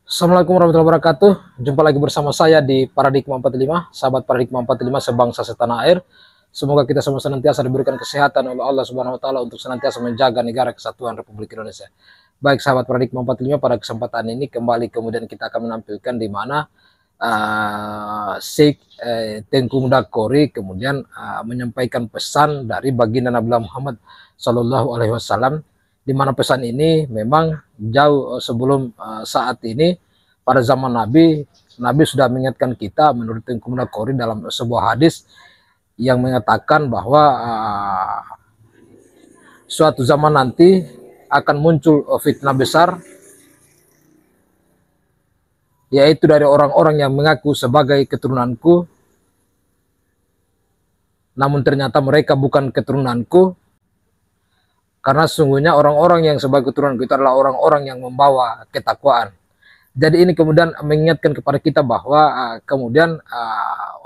Assalamualaikum warahmatullahi wabarakatuh. Jumpa lagi bersama saya di Paradigma 45, sahabat Paradigma 45 sebangsa setanah air. Semoga kita semua senantiasa diberikan kesehatan oleh Allah Subhanahu wa taala untuk senantiasa menjaga negara kesatuan Republik Indonesia. Baik sahabat Paradigma 45, pada kesempatan ini kembali kemudian kita akan menampilkan di mana Syekh Tengku Mudakori kemudian menyampaikan pesan dari baginda Nabi Muhammad Sallallahu Alaihi Wasallam, di mana pesan ini memang jauh sebelum saat ini. Pada zaman Nabi sudah mengingatkan kita menurut Tengku Mudakori dalam sebuah hadis yang mengatakan bahwa suatu zaman nanti akan muncul fitnah besar, yaitu dari orang-orang yang mengaku sebagai keturunanku, namun ternyata mereka bukan keturunanku. Karena sesungguhnya orang-orang yang sebagai keturunanku itu adalah orang-orang yang membawa ketakwaan. Jadi ini kemudian mengingatkan kepada kita bahwa kemudian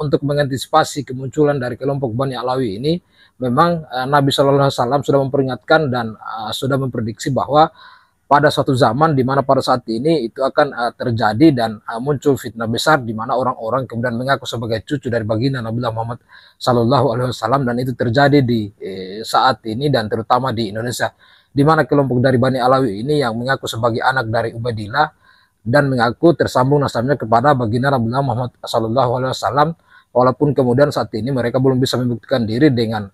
untuk mengantisipasi kemunculan dari kelompok Bani Alawi ini, memang Nabi Shallallahu Alaihi Wasallam sudah memperingatkan dan sudah memprediksi bahwa pada suatu zaman di mana pada saat ini itu akan terjadi dan muncul fitnah besar di mana orang-orang kemudian mengaku sebagai cucu dari baginda Nabi Muhammad Shallallahu Alaihi Wasallam, dan itu terjadi di saat ini dan terutama di Indonesia, di mana kelompok dari Bani Alawi ini yang mengaku sebagai anak dari Ubaidillah dan mengaku tersambung nasabnya kepada baginda Nabi Muhammad Shallallahu Alaihi Wasallam, walaupun kemudian saat ini mereka belum bisa membuktikan diri dengan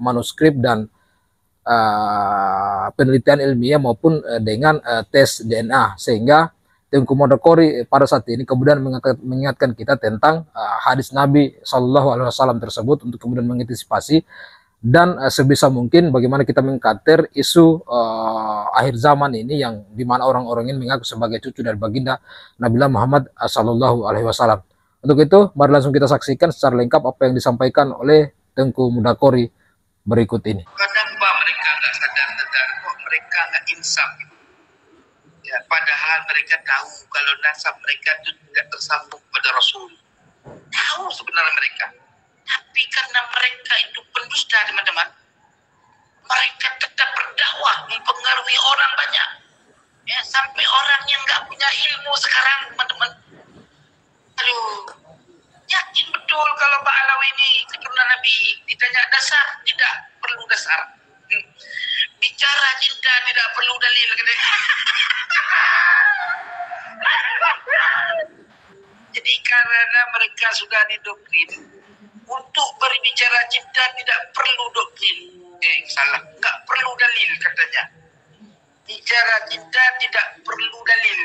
manuskrip dan penelitian ilmiah maupun dengan tes DNA, sehingga Tengku Mudakori pada saat ini kemudian mengingatkan kita tentang hadis Nabi Shallallahu Alaihi Wasallam tersebut untuk kemudian mengantisipasi dan sebisa mungkin bagaimana kita mengkater isu akhir zaman ini yang dimana orang-orang ini mengaku sebagai cucu dari baginda Nabi Muhammad Shallallahu Alaihi Wasallam. Untuk itu, mari langsung kita saksikan secara lengkap apa yang disampaikan oleh Tengku Mudakori berikut ini. Kenapa mereka nggak sadar kok mereka nggak insaf? Ya, padahal mereka tahu kalau nasab mereka itu tidak tersambung pada Rasul. Tahu sebenarnya mereka. Tapi karena mereka itu pendusta, teman-teman, mereka tetap berdakwah, mempengaruhi orang banyak. Ya, sampai orang yang nggak punya ilmu sekarang, teman-teman, aduh, yakin betul kalau Pak Alawi ini keturunan Nabi. Ditanya dasar, tidak perlu dasar. Bicara cinta tidak perlu dalil. Jadi karena mereka sudah didoktrin untuk berbicara cinta tidak perlu doktrin. Salah, nggak perlu dalil katanya. Bicara cinta tidak perlu dalil.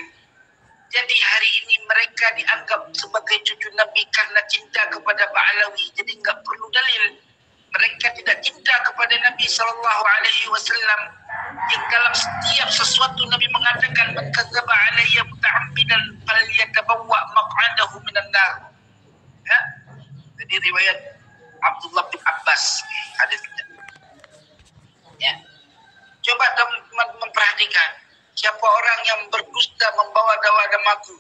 Jadi hari ini mereka dianggap sebagai cucu Nabi karena cinta kepada Pak Alawi. Jadi nggak perlu dalil. Mereka tidak cinta kepada Nabi Sallallahu Alaihi Wasallam, yang dalam setiap sesuatu Nabi mengatakan man kadzdzaba alayya muta'ammidan falyatabawwa maq'adahu minan nar. Ya? Jadi riwayat Abdullah bin Abbas hadisnya. Ya. Coba teman-teman memperhatikan siapa orang yang berdusta membawa namaku.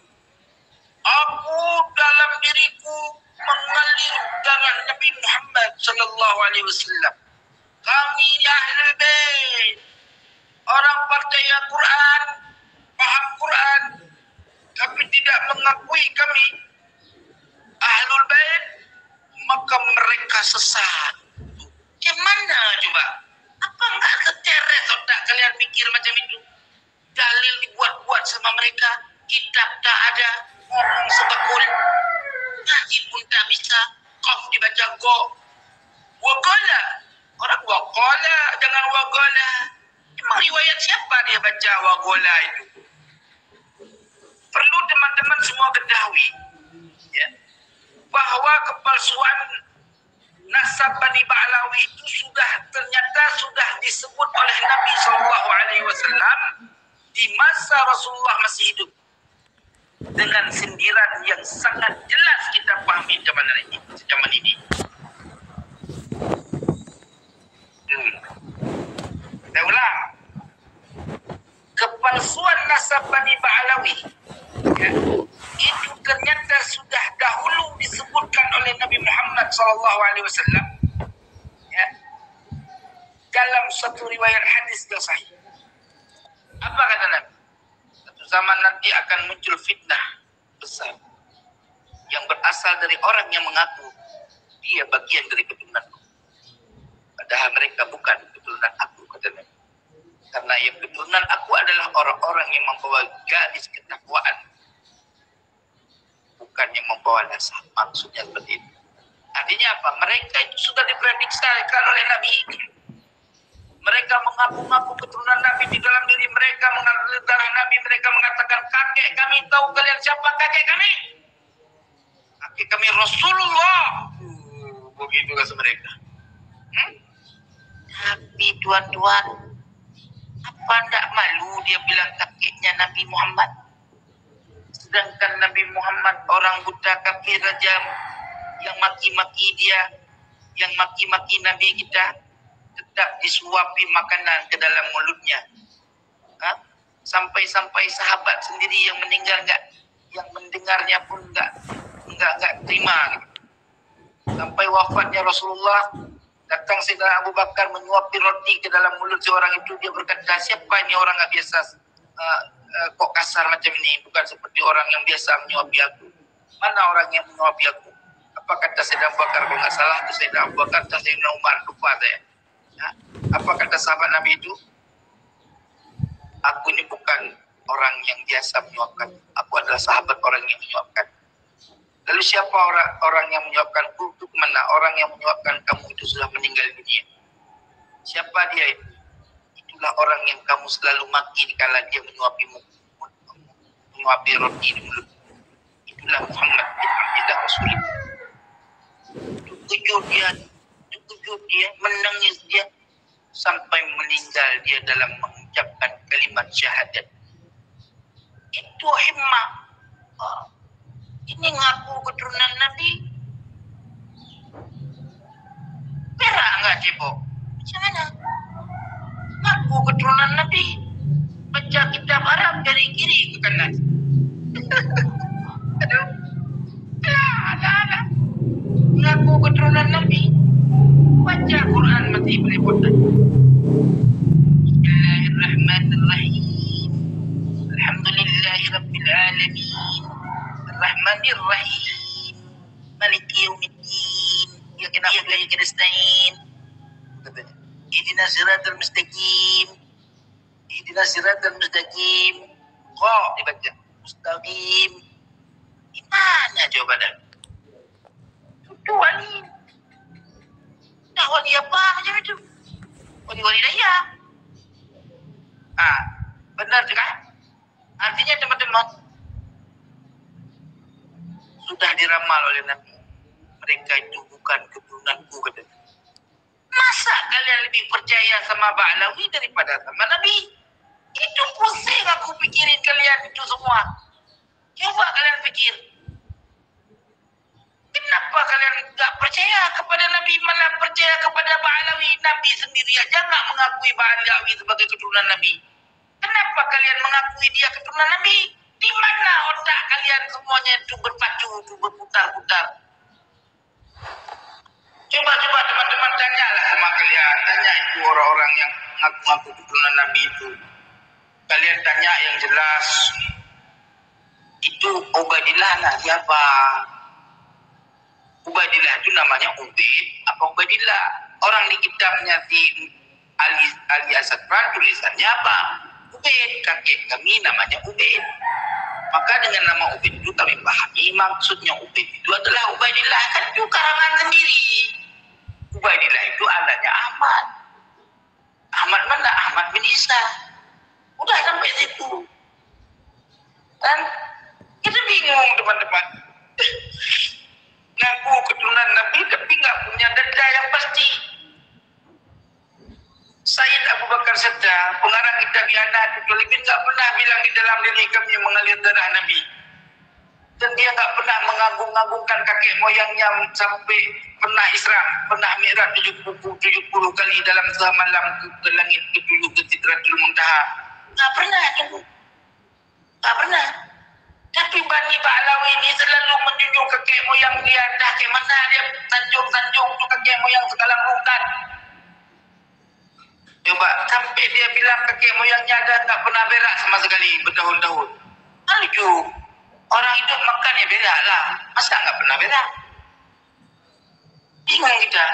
Aku dalam diriku mengalir darah Nabi Muhammad Sallallahu Alaihi Wasallam. Kami ini Ahlul Bait, orang partai Al-Quran, paham Quran, tapi tidak mengakui kami Ahlul Bait, maka mereka sesat. Gimana coba? Apa enggak keteret otak kalian mikir macam itu? Dalil dibuat-buat sama mereka, kitab tak ada, ngomong sebekul, ngaji pun tak bisa, qaf dibaca go. Waqala, orang waqala, jangan waqala. Emang riwayat siapa dia baca waqala itu? Perlu teman-teman semua ketahui, ya, bahwa kepalsuan nasab Bani Ba'alawi itu ternyata sudah disebut oleh Nabi Sallallahu Alaihi Wasallam di masa Rasulullah masih hidup, dengan sindiran yang sangat jelas kita pahami zaman ini. Saya ulang, kepalsuan nasab Bani Ba'alawi, ya, itu ternyata sudah dahulu disebutkan oleh Nabi Muhammad SAW, ya, dalam satu riwayat hadis yang sahih. Apa kata Nabi? Satu terutama nanti akan muncul fitnah besar yang berasal dari orang yang mengaku dia bagian dari keturunanku. Padahal mereka bukan keturunan aku, kata Nabi. Karena yang keturunan aku adalah orang-orang yang membawa garis ketakwaan, bukan yang membawa nasab. Maksudnya seperti itu. Artinya apa? Mereka itu sudah diprediksikan oleh Nabi. Mereka mengaku-ngaku keturunan Nabi, di dalam diri mereka mengalir darah Nabi. Mereka mengatakan, kakek kami tahu kalian siapa kakek kami? Kakek kami Rasulullah. Begitu kata mereka. Tapi tuan-tuan, apa tidak malu dia bilang kakeknya Nabi Muhammad? Sedangkan Nabi Muhammad orang buta kafir rajam yang maki-maki dia, yang maki-maki Nabi kita, tetap disuapi makanan ke dalam mulutnya. Sampai-sampai sahabat sendiri yang meninggal yang mendengarnya pun enggak terima. Sampai wafatnya Rasulullah, datang Sayyidina Abu Bakar menyuapi roti ke dalam mulut seorang itu. Dia berkata, siapa ini orang nggak biasa kok kasar macam ini, bukan seperti orang yang biasa menyuapi aku. Mana orang yang menyuapi aku? Apa kata Sayyidina Abu Bakar? Kalau nggak salah itu Sayyidina Abu Bakar atau Sayyidina Umar, lupa saya. Apa kata sahabat Nabi itu? Aku ini bukan orang yang biasa menyuapkan. Aku adalah sahabat orang yang menyuapkan. Lalu siapa orang yang menyuapkanku? Itu kemana? Orang yang menyuapkan kamu itu sudah meninggal dunia. Siapa dia itu? Itulah orang yang kamu selalu maki kala dia menyuapi roti di mulut. Itulah Muhammad bin Abdullah Rasulullah. Terkejut dia, menangis dia, sampai meninggal dia dalam mengucapkan kalimat syahadat. Itu himmah. Ini ngaku keturunan Nabi. Perak enggak cebok? Macam mana? Ngaku keturunan Nabi. Baca kitab Arab dari kiri ke kanan. Aduh. Alah. Ngaku keturunan Nabi. Baca Quran mati beributan. Bismillahirrahmanirrahim. Alhamdulillahirabbil alamin. Ar-Rahmanir-Rahim. Maliki yaumiddin. Iyyaka na'budu wa iyyaka nasta'in. Ihdinas siratal mustaqim. Ihdinas siratal mustaqim. Kok dibaca mustaqim. Gimana coba dah? Itu wali. Nah, wali apa macam itu? Wali-wali daya. Benar juga. Artinya teman-teman, sudah diramal oleh Nabi. Mereka itu bukan keturunanku, katanya. Masa kalian lebih percaya sama Ba'lawi daripada sama Nabi? Itu pusing aku pikirin kalian itu semua. Coba kalian pikir. Kenapa kalian tak percaya kepada Nabi, malah percaya kepada Ba'lawi? Nabi sendiri aja nggak mengakui Ba'lawi sebagai keturunan Nabi. Kenapa kalian mengakui dia keturunan Nabi? Di mana otak kalian semuanya itu berpacu, itu berputar-putar? Coba teman-teman tanyalah sama kalian. Tanya itu orang-orang yang ngaku-ngaku keturunan Nabi itu. Kalian tanya yang jelas. Itu Ubaidillah siapa? Ubaidillah itu namanya Ubaid apa Ubaidillah? Orang di kitabnya si Ali Asad-Pran tulisannya apa? Ubaid. Kakek kami namanya Ubaid. Maka dengan nama Ubaid itu kami pahami maksudnya Ubaid itu adalah Ubaidillah. Kan itu karangan sendiri. Ubaidillah itu anaknya Ahmad. Ahmad mana? Ahmad bin Isa. Udah sampai situ. Dan kita bingung teman-teman. Ngaku keturunan Nabi tapi nggak punya data yang pasti. Sayyid Abu Bakar Siddiq, pengarang kitab Ianat Talibin, nggak pernah bilang di dalam diri kami mengalir darah Nabi. Dan dia nggak pernah mengagung-agungkan kakek moyangnya sampai pernah Isra, pernah Mi'raj 70 kali dalam semalam ke langit ke-7 ke Sidratul Muntaha. Nggak pernah itu. Nggak pernah. Tapi Bani Ba'lawi ini selalu menjunjung kakek moyang dia. Dah ke mana dia sanjung-sanjung tu kakek moyang segalang rutan. Coba sampai dia bilang kakek moyangnya ada tak pernah berak sama sekali bertahun-tahun. setuju. Orang hidup makan ya berak lah. Masa nggak pernah berak? Bingung kita.